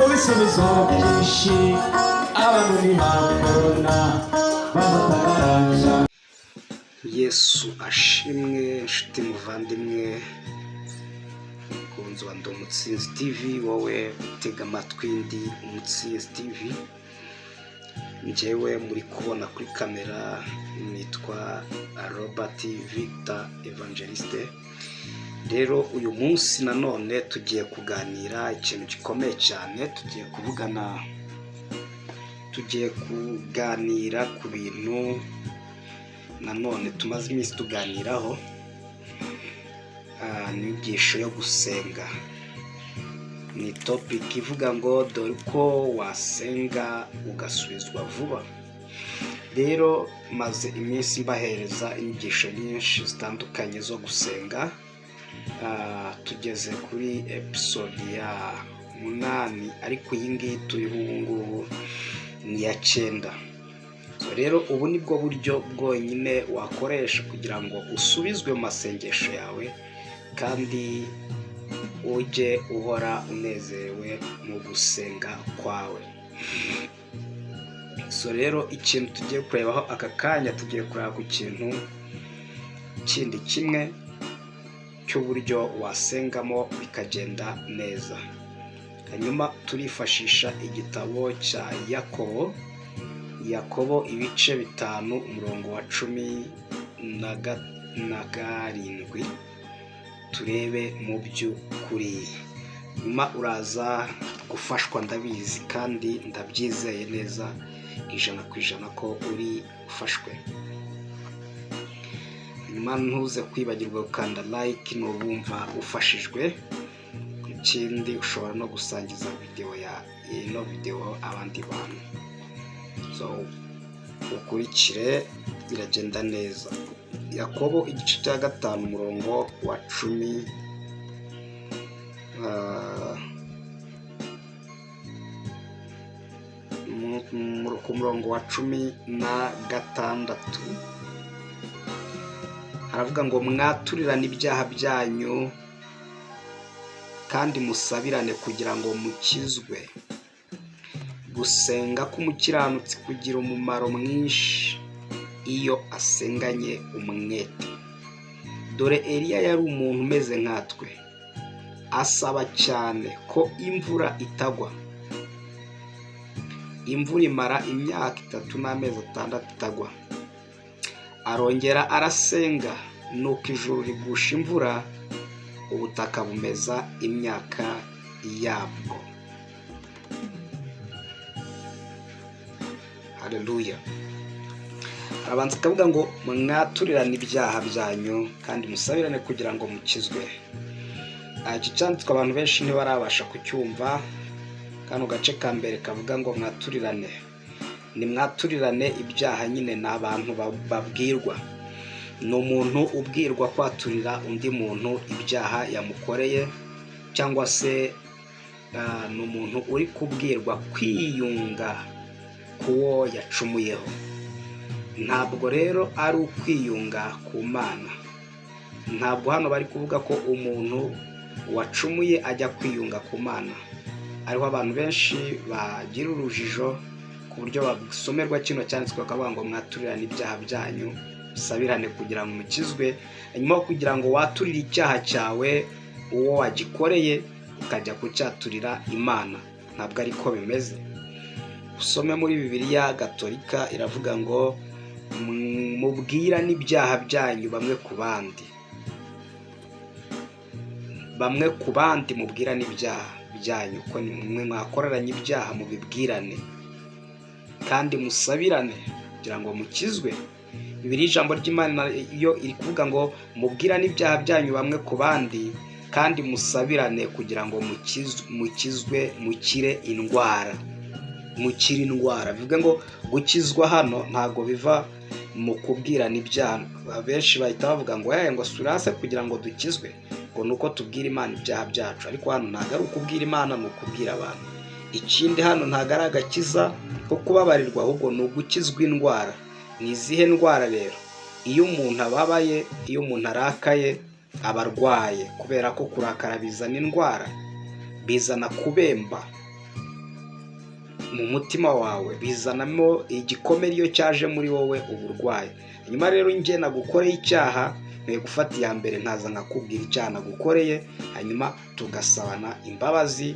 Ibisubizo byinshi abantu ntibabona babatabaraza. Yesu ashimwe, nshuti muvandimwe mukunzi wa Ndi Umutsinzi TV, wowe utega amatwi Ndi Umutsinzi TV. Njyewe muri kubona kuri kamera nitwa Robert Victor Evangeliste. Rero uyu munsi nanone tugiye kuganira ikintu gikomeye cyane. Tugiye kuganira ku bintu nanone tumaze iminsi tuganiraho, inyigisho yo gusenga. Ni topic ivuga ngo dore uko wasenga ugasubizwa vuba. Rero maze iminsi mbahereza inyigisho nyinshi zitandukanye zo gusenga. Tugeze kuri episode ya 8, ariko iyi ngiyi turiho ubu ngubu ni ya 9. Rero ubu nibwo buryo bwonyine wakoresha kugira ngo usubizwe mu masengesho yawe kandi ujye uhora unezerewe mu gusenga kwawe. Rero ikintu tugiye kurebaho aka kanya, tugiye kureba ku kintu kindi kimwe cy'uburyo wasengamo bikagenda neza. Hanyuma turifashisha igitabo cya Yakobo ibice 5 umurongo wa 17 turebe mu by'ukuri. Nyuma uraza gufashwa, ndabizi kandi ndabyizeye neza 100% ko uri ufashwe. Nyuma ntuze kwibagirwa gukanda like nubumva ufashijwe. Ikindi ushobora no gusangiza video abandi bantu. Ukurikire biragenda neza. Yakobo igice cya 5 umurongo wa 10 ku murongo wa 16 haravuga ngo mwaturirane ibyaha byanyu kandi musabirane kugira ngo mukizwe. Gusenga k'umukiranutsi kugira umumaro mwinshi iyo asenganye umwete. Dore Eliya yari umuntu umeze nkatwe, asaba cyane ko imvura itagwa. Imvura imara imyaka 3 n'amezi 6 itagwa. Arongera arasenga, nuko ijuru rigusha imvura, ubutaka bumeza imyaka yabwo. Haleluya. Arabanza akavuga ngo mwaturirane ibyaha byanyu kandi musabirane kugira ngo mukizwe. Iki cyanditswe abantu benshi ntibarabasha kucyumva. Kano gace ka mbere kavuga ngo mwaturirane, ni mwaturirane ibyaha. Nyine n'abantu babwirwa, ni umuntu ubwirwa kwaturira undi muntu ibyaha yamukoreye, cyangwa se ni umuntu uri kubwirwa kwiyunga kuwo yacumuyeho. Ntabwo rero ari ukwiyunga ku Mana. Ntabwo hano bari kuvuga ko umuntu wacumuye ajya kwiyunga ku Mana. Ariho abantu benshi bagira urujijo ku buryo basomerwa kino cyanditswe bakavuga ngo mwaturirane ibyaha byanyu musabirane kugira ngo mukizwe. Hanyuma kugira ngo waturire icyaha cyawe uwo wagikoreye ukajya kucyaturira Imana. Ntabwo ariko bimeze. Usome muri Bibiliya Gatolika iravuga ngo mubwirane ibyaha byanyu bamwe ku bandi mubwirane ibyaha byanyu, ko nimwe mwakoreranye ibyaha mubibwirane kandi musabirane kugira ngo mukizwe. Bibiliya ijambo ry'Imana iyo iri kuvuga ngo mubwirane ibyaha byanyu bamwe ku bandi kandi musabirane kugira ngo mukizwe, mukire indwara. Bivuga ngo gukizwa hano ntago biva mu kubwirana ibyaha. Benshi bahita bavuga ngo ngo surase kugira ngo dukizwe, ngo nuko tubwira Imana ibyaha byacu. Ariko hano ntago ari ukubwira Imana, ni ukubwira abantu. Ikindi hano ntago ari agakiza ko kubabarirwa, ahubwo ni ugukizwa indwara. Ni izihe ndwara rero? Iyo umuntu ababaye, iyo umuntu arakaye aba arwaye, kubera ko kurakara bizana indwara. bizana kubemba mu mutima wawe, bizanamo igikomere iyo cyaje muri wowe uburwayi. Hanyuma rero njye nagukoreye icyaha, nkwiye gufata iya mbere nkaza nkakubwira icyaha nagukoreye, hanyuma tugasabana imbabazi,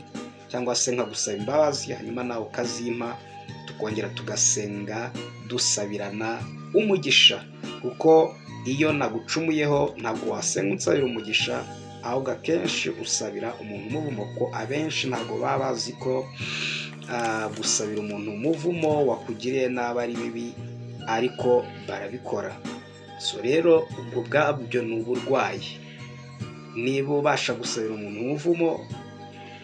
cyangwa se nkagusaba imbabazi hanyuma nawe ukazimpa, tukongera tugasenga dusabirana umugisha. Kuko iyo nagucumuyeho ntabwo wasenga unsabira umugisha, ahubwo akenshi usabira umuntu umuvumo, ko abenshi ntabwo baba bazi ko gusabira umuntu umuvumo wakugiriye nabi ari bibi, ariko barabikora. So rero ubwo bwabyo ni uburwayi. Niba ubasha gusabira umuntu umuvumo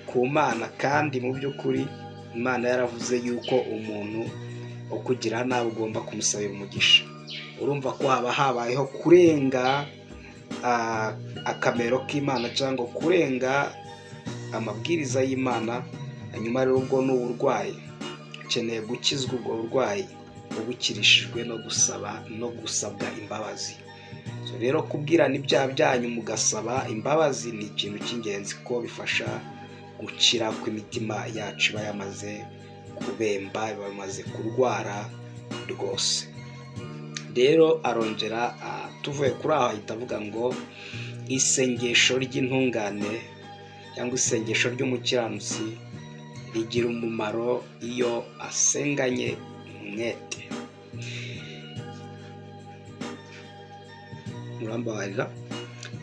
ku Mana, kandi mu by'ukuri Imana yaravuze yuko umuntu ukugira nabi ugomba kumusabira umugisha, urumva ko haba habayeho kurenga akamero k'Imana cyangwa kurenga amabwiriza y'Imana. Hanyuma rero ubwo ni uburwayi, ukeneye gukizwa ubwo burwayi ubukirishijwe no gusaba no gusabwa imbabazi. So rero kubwirana ibyaha byanyu mugasaba imbabazi ni ikintu cy'ingenzi, ko bifasha gukira kw'imitima yacu iba yamaze kubemba, iba yamaze kurwara rwose. Rero arongera tuvuye kuri aho ahita avuga ngo isengesho ry'intungane cyangwa isengesho ry'umukiranutsi rigira umumaro iyo asenganye umwete. Murambabarira.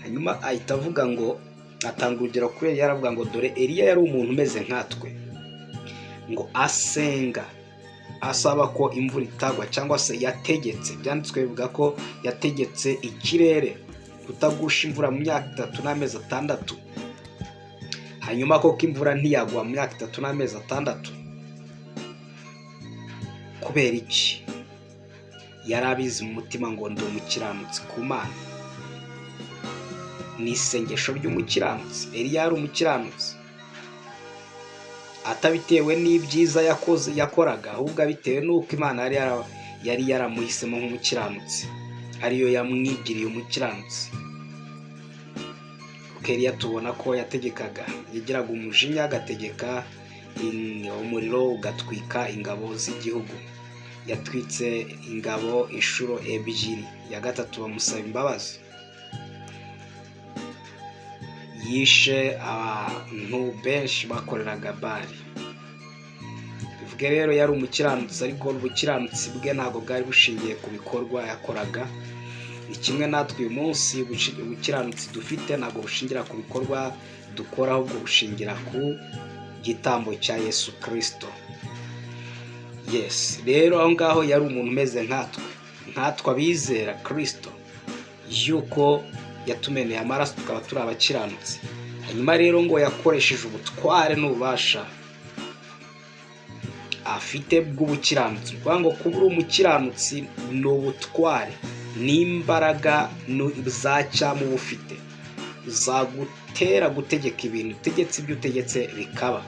Hanyuma ahita avuga ngo, atanga urugero kuri Eliya, aravuga ngo dore Eliya yari umuntu umeze nkatwe, ngo asenga asaba ko imvura itagwa, cyangwa se yategetse, byanditswe bivuga ko yategetse ikirere kutagusha imvura mu myaka 3 n'amezi 6. Hanyuma koko imvura ntiyagwa mu myaka 3 n'amezi 6. Kubera iki? Yari abizi mu mutima ngo ndi umukiranutsi ku Mana. Ni isengesho ry'umukiranutsi. Eliya yari umukiranutsi, atabitewe n'ibyiza yakoraga, ahubwo abitewe n'uko Imana yari yaramuhisemo nk'umukiranutsi, ariyo yamwigiriye umukiranutsi. Eliya tubona ko yategekaga, yagiraga umujinya, agategeka umuriro ugatwika ingabo z'igihugu. Yatwitse ingabo inshuro 2, ya gatatu bamusaba imbabazi. Yishe abantu benshi bakoreraga Bali. Bivuge rero yari umukiranutsi, ariko ubukiranutsi bwe ntabwo bwari bushingiye ku bikorwa yakoraga. Ni kimwe natwe uyu munsi, ubukiranutsi dufite ntabwo bushingira ku bikorwa dukora, ahubwo bushingira ku gitambo cya Yesu Kristo. Yes, rero aho ngaho yari umuntu umeze nkatwe abizera Kristo, yuko yatumeneye amaraso tukaba turi abakiranutsi. Hanyuma rero ngo yakoresheje ubutware n'ububasha afite bw'ubukiranutsi. Kuvuga ngo kuba uri umukiranutsi ni ubutware n'imbaraga za cyama uba ufite, zagutera gutegeka ibintu. Utegetse ibyo utegetse bikaba.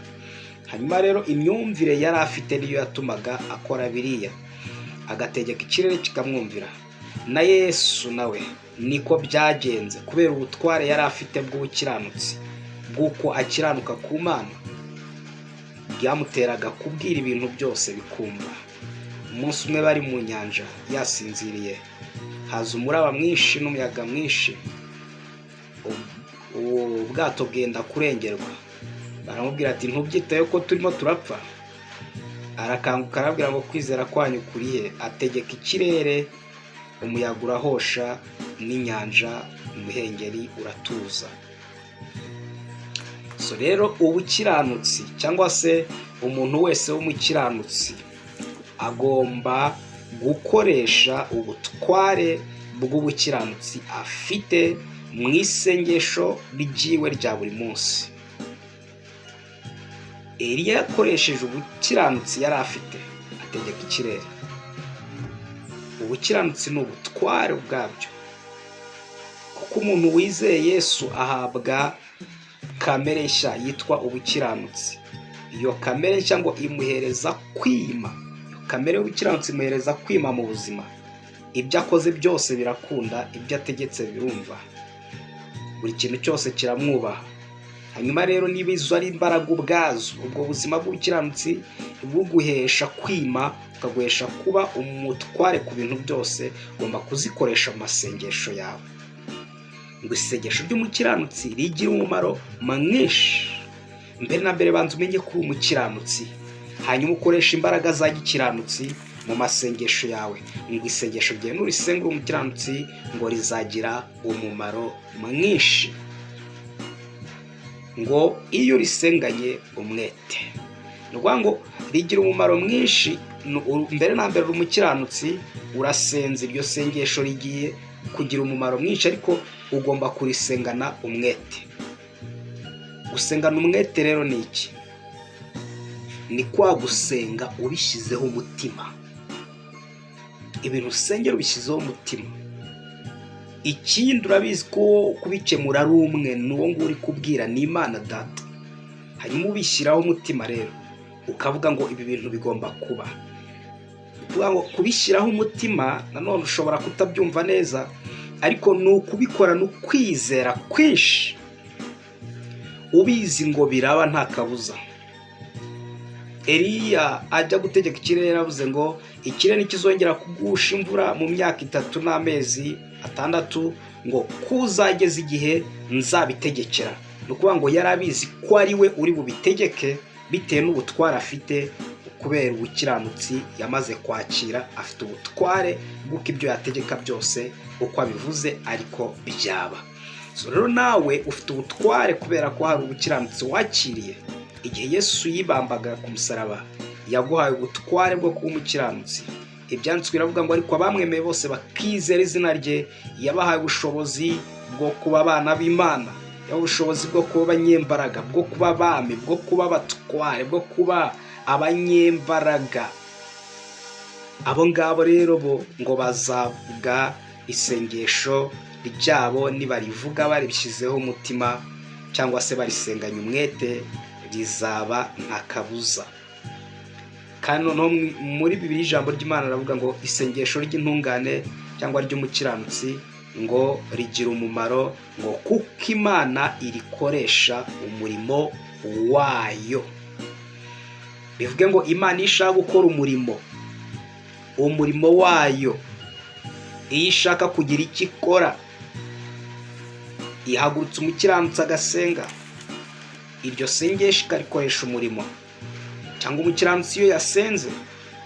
Hanyuma rero imyumvire yari afite niyo yatumaga akora biriya, agategeka ikirere kikamwumvira. Na Yesu nawe niko byagenze, kubera ubutware yari afite bw'ubukiranutsi, bw'uko akiranuka ku Mana, byamuteraga kubwira ibintu byose bikumva. Umunsi umwe bari mu nyanja yasinziriye, haza umuraba mwinshi n'umuyaga mwinshi, ubwato bwenda kurengerwa. Baramubwira ati ntubyitaye ko turimo turapfa. Arakanguka arabwira ngo kwizera kwanyu kurihe. Ategeka ikirere, umuyaga urahosha, n'inyanja umuhengeri uratuza. So rero ubukiranutsi, cyangwa se umuntu wese w'umukiranutsi, agomba gukoresha ubutware bw'ubukiranutsi afite mu isengesho ryiwe rya buri munsi. Eliya yakoresheje ubukiranutsi yari afite, ategeka ikirere. Ubukiranutsi ni ubutware bwabyo, kuko umuntu wizeye Yesu ahabwa kamere nshya yitwa ubukiranutsi. Iyo kamere nshya ngo imuhereza kwima. Kamere y'ubukiranutsi imuhereza kwima mu buzima. Ibyo akoze byose birakunda, ibyo ategetse birumva, buri kintu cyose kiramwubaha. hanyuma rero niba izo ari imbaraga ubwazo, ubwo buzima bw'ubukiranutsi buguhesha kwima, ukaguhesha kuba umutware ku bintu byose, ugomba kuzikoresha mu masengesho yawe. Ngo isengesho ry'umukiranutsi rigira umumaro mwinshi. Mbere na mbere banza umenye ko uri umukiranutsi, hanyuma ukoresha imbaraga za gikiranutsi mu masengesho yawe. Ngo isengesho ryawe nurisenga uri umukiranutsi ngo rizagira umumaro mwinshi. Ngo iyo urisenganye umwete, ni ukuvuga ngo rigira umumaro mwinshi. Mbere na mbere uri umukiranutsi, urasenze, iryo sengesho rigiye kugira umumaro mwinshi, ariko ugomba kurisengana umwete. Gusengana umwete rero ni iki? Ni kwa gusenga ubishyizeho umutima. Ibintu usengera ubishyizeho umutima. Ikindi urabizi ko kubikemura ari umwe, n'uwo nguwo uri kubwira ni Imana Data. Hanyuma ubishyiraho umutima rero, ukavuga ngo ibi bintu bigomba kuba. Kuvuga ngo kubishyiraho umutima, nanone ushobora kutabyumva neza, ariko ni ukubikora n'ukwizera kwinshi, ubizi ngo biraba nta kabuza. Eliya ajya gutegeka ikirere yaravuze ngo ikirere ntikizongera kugusha imvura mu myaka 3 n'amezi 6, ngo kuzageza igihe nzabitegekera. Ni ukuvuga ngo yari abizi ko ari we uri bubitegeke bitewe n'ubutware afite, kubera ubukiranutsi yamaze kwakira. Afite ubutware bw'uko ibyo yategeka byose uko abivuze ariko byaba. So rero nawe ufite ubutware kubera ko hari ubukiranutsi wakiriye. Igihe Yesu yibambaga ku musaraba, yaguhaye ubutware bwo kuba umukiranutsi. Ibyanditswe biravuga ngo ariko abamwemeye bose bakizera izina rye, yabahaye ubushobozi bwo kuba abana b'Imana, yabahaye ubushobozi bwo kuba abanyembaraga, bwo kuba abami, bwo kuba abatware, bwo kuba abanyembaraga. Abo ngabo rero bo ngo bazavuga isengesho ryabo nibarivuga baribishyizeho umutima, cyangwa se barisenganya umwete, rizaba nta kabuza. Kandi no muri Bibiliya ijambo ry'Imana ravuga ngo isengesho ry'intungane cyangwa ry'umukiranutsi ngo rigira umumaro, ngo kuko Imana irikoresha umurimo wayo. Bivuge ngo Imana ishaka gukora umurimo wayo, iyo ishaka kugira icyo ikora, ihagurutsa umukiranutsi agasenga, iryo sengesho ikarikoresha umurimo. Cyangwa umukiranutsi iyo yasenze,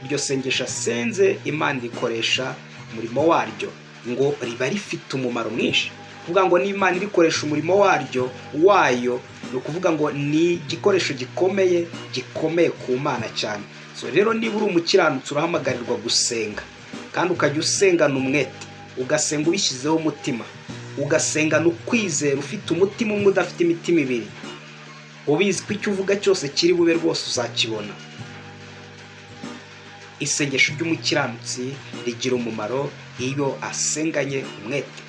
iryo sengesho asenze Imana rikoresha umurimo waryo, ngo riba rifite umumaro mwinshi. Kuvuga ngo n'Imana irikoresha umurimo wayo, ni ukuvuga ngo ni igikoresho gikomeye ku Mana cyane. So rero niba uri umukiranutsi urahamagarirwa gusenga, kandi ukajya usengana umwete, ugasenga ubishyizeho umutima, ugasengana ukwizera, ufite umutima umwe udafite imitima ibiri, ubizi ko icyo uvuga cyose kiri bube rwose uzakibona. Isengesho ry'umukiranutsi rigira umumaro iyo asenganye umwete,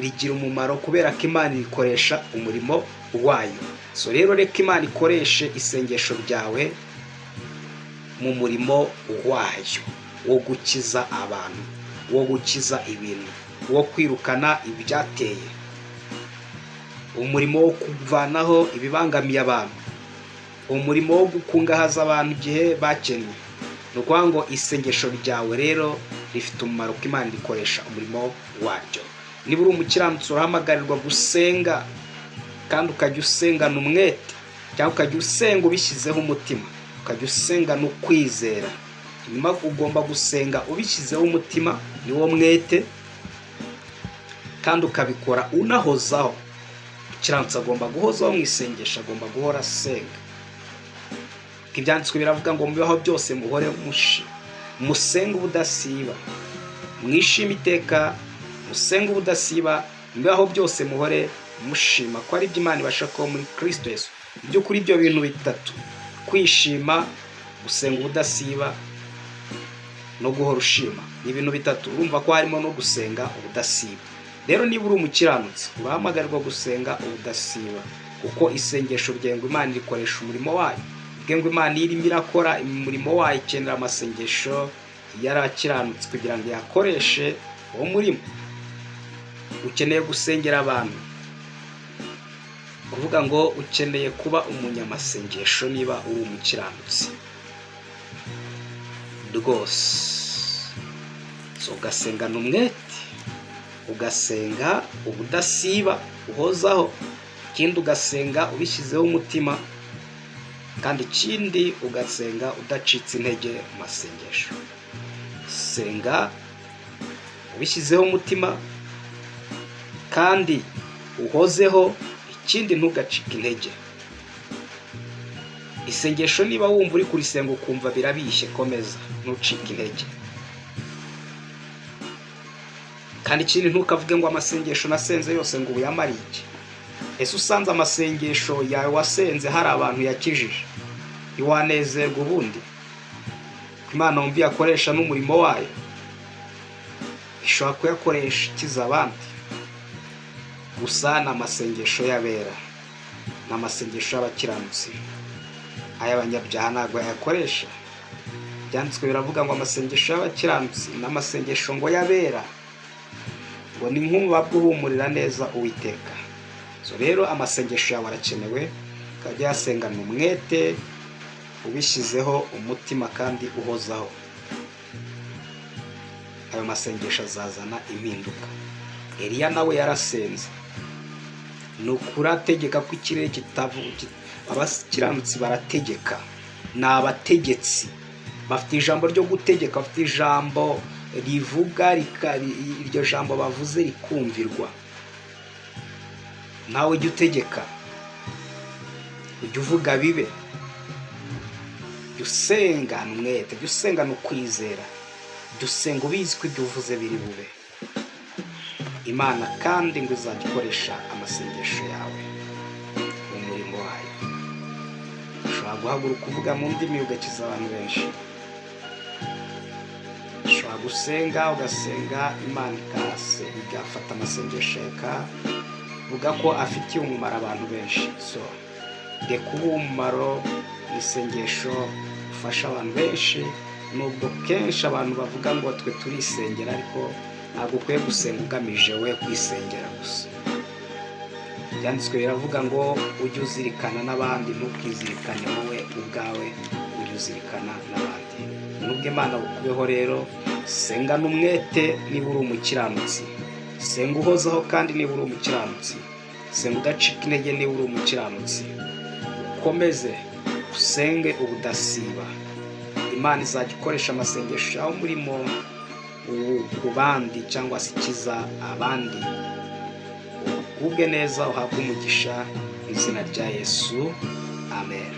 rigira umumaro kubera ko Imana rikoresha umurimo wayo. So rero reka Imana ikoreshe isengesho ryawe mu murimo wayo wo gukiza abantu, wo gukiza ibintu, wo kwirukana ibyateye, umurimo wo kuvanaho ibibangamiye abantu, umurimo wo gukungahaza abantu igihe bakennye. Ni ukuvuga ngo isengesho ryawe rero rifite umumaro ko Imana rikoresha umurimo waryo. Niba uri umukiranutsi urahamagarirwa gusenga, kandi ukajya usengana umwete, cyangwa ukajya usenga ubishyizeho umutima, ukajya usengana ukwizera. Nyuma ugomba gusenga ubishyizeho umutima, niwo mwete, kandi ukabikora unahozaho. Umukiranutsi agomba guhozaho mu isengesho, agomba guhora asenga. Ibyanditswe biravuga ngo mubibaho byose muhore musenge ubudasiba, mwishime iteka, musenge ubudasiba, mubibaho byose muhore mushima, ko ari ibyo Imana ibashakaho muri Kristo Yesu. By'ukuri ibyo bintu bitatu, kwishima, gusenga ubudasiba no guhora ushima, ni ibintu bitatu. Urumva ko harimo no gusenga ubudasiba. Rero niba uri umukiranutsi urahamagarirwa gusenga ubudasiba, kuko isengesho ryengo Imana rikoresha umurimo wayo. Ngo Imana irimo irakora umurimo wayo, ikenera amasengesho yarakiranutse kugira ngo yakoreshe uwo murimo. Ukeneye gusengera abantu, kuvuga ngo ukeneye kuba umunyamasengesho niba uri umukiranutsi rwose. So ugasengana umwete, ugasenga ubudasiba uhozaho, ikindi ugasenga ubishyizeho umutima, kandi ikindi ugasenga udacitse intege mu masengesho. Senga ubishyizeho umutima kandi uhozeho, ikindi ntugacike intege. Isengesho niba wumva uri kurisenga ukumva birabishye, komeza ntucike intege. Kandi ikindi ntukavuge ngo amasengesho nasenze yose ngo ubu yamariye iki. Ese usanze amasengesho yawe wasenze hari abantu yakijije, ntiwanezerwa ubundi? Imana wumva yakoresha n'umurimo wayo ishobora kuyakoresha ikiza abandi. Gusa ni amasengesho y'abera, ni amasengesho y'abakiranutsi. Ay'abanyabyaha ntabwo yayakoresha. Byanditswe biravuga ngo amasengesho y'abakiranutsi n'amasengesho ngo y'abera ngo ni nk'umuba uhumurira neza Uwiteka. So rero amasengesho yawe arakenewe, ukajya yasengana umwete, ubishyizeho umutima kandi uhozaho. Ayo masengesho azazana impinduka. Eliya nawe yarasenze, ni ukurategeka ko ikirere kitavuga. Abakiranutsi barategeka, ni abategetsi, bafite ijambo ryo gutegeka, bafite ijambo rivuga, iryo jambo bavuze rikumvirwa. Nawe ujya utegeka, ujya uvuga bibe, jya usengana umwete, jya usengana ukwizera, jya usenga ubizi ko ibyo uvuze biri bube. Imana kandi ngo izajya ikoresha amasengesho yawe mu murimo wayo. Ushobora guhaguruka uvuga mu ndimi ugakiza abantu benshi. Ushobora gusenga ugasenga Imana igafata amasengesho ikavuga ko afitiye umumaro abantu benshi. So reka uba umumaro mu isengesho ufasha abantu benshi, nubwo kenshi abantu bavuga ngo twe turisengera, ariko ntabwo ukwiye gusenga ugamije we kwisengera gusa. Byanditswe biravuga ngo ujye uzirikana n'abandi, ntukizirikane wowe ubwawe, ujye uzirikana n'abandi. Nubwo Imana bukubeho rero, senga n'umwete niba uri umukiranutsi, senga uhozaho kandi niba uri umukiranutsi, senga udacika intege niba uri umukiranutsi, ukomeze usenge ubudasiba. Imana izajya ikoresha amasengesho yawe umurimo ku bandi cyangwa se ikiza abandi. Ugubwe neza, uhabwe umugisha mu izina rya Yesu, amen.